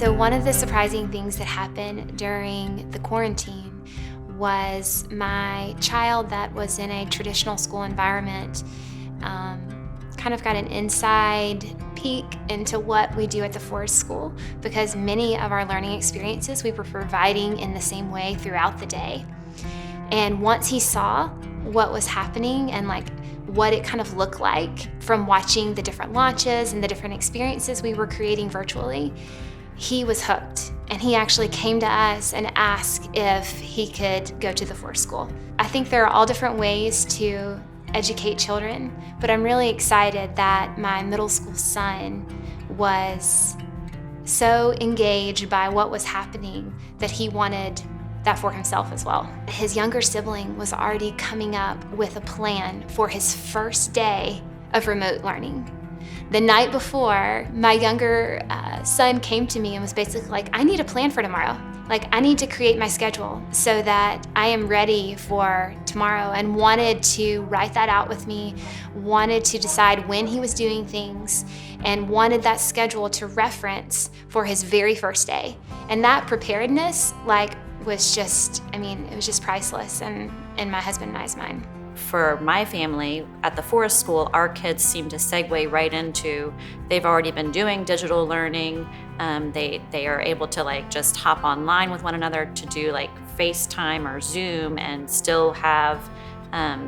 So one of the surprising things that happened during the quarantine was my child that was in a traditional school environment kind of got an inside peek into what we do at the Forest School, because many of our learning experiences we were providing in the same way throughout the day. And once he saw what was happening and what it kind of looked like from watching the different launches and the different experiences we were creating virtually, he was hooked. And he actually came to us and asked if he could go to the Forest School. I think there are all different ways to educate children, but I'm really excited that my middle school son was so engaged by what was happening that he wanted that for himself as well. His younger sibling was already coming up with a plan for his first day of remote learning. The night before, my younger son came to me and was basically like, I need a plan for tomorrow. I need to create my schedule so that I am ready for tomorrow, and wanted to write that out with me, wanted to decide when he was doing things, and wanted that schedule to reference for his very first day. And that preparedness, was just, it was just priceless in my husband and I's mind. For my family at the Forest School, our kids seem to segue right into, they've already been doing digital learning. They are able to just hop online with one another to do FaceTime or Zoom and still have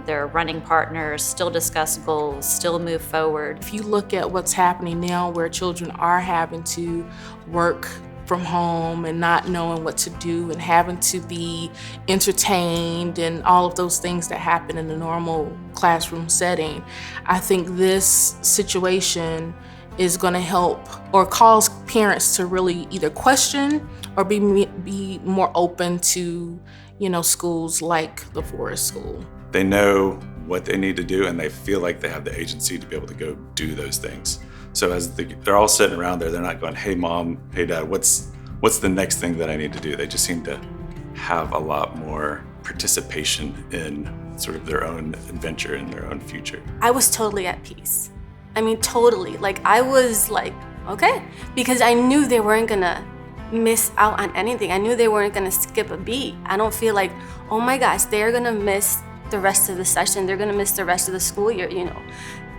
their running partners, still discuss goals, still move forward. If you look at what's happening now, where children are having to work from home and not knowing what to do and having to be entertained and all of those things that happen in the normal classroom setting, I think this situation is going to help or cause parents to really either question or be more open to, schools like the Forest School. They know what they need to do, and they feel like they have the agency to be able to go do those things. So as they're all sitting around there, they're not going, hey mom, hey dad, what's the next thing that I need to do? They just seem to have a lot more participation in sort of their own adventure and their own future. I was totally at peace. Totally. I was okay, because I knew they weren't gonna miss out on anything. I knew they weren't gonna skip a beat. I don't feel like, oh my gosh, they're gonna miss the rest of the session. They're gonna miss the rest of the school year,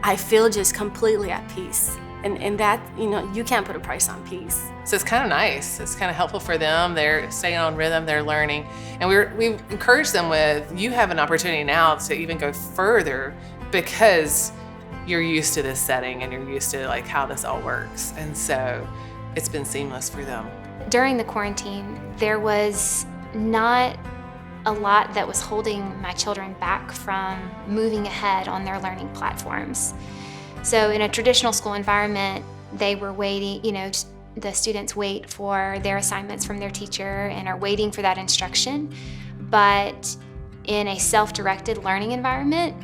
I feel just completely at peace. And that, you can't put a price on peace. So it's kind of nice. It's kind of helpful for them. They're staying on rhythm, they're learning. And we encourage them with, you have an opportunity now to even go further because you're used to this setting and you're used to how this all works. And so it's been seamless for them. During the quarantine, there was not a lot that was holding my children back from moving ahead on their learning platforms. So in a traditional school environment, they were waiting, the students wait for their assignments from their teacher and are waiting for that instruction. But in a self-directed learning environment,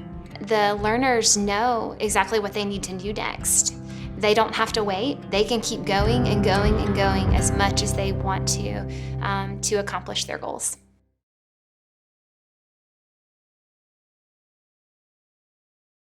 the learners know exactly what they need to do next. They don't have to wait. They can keep going and going and going as much as they want to accomplish their goals.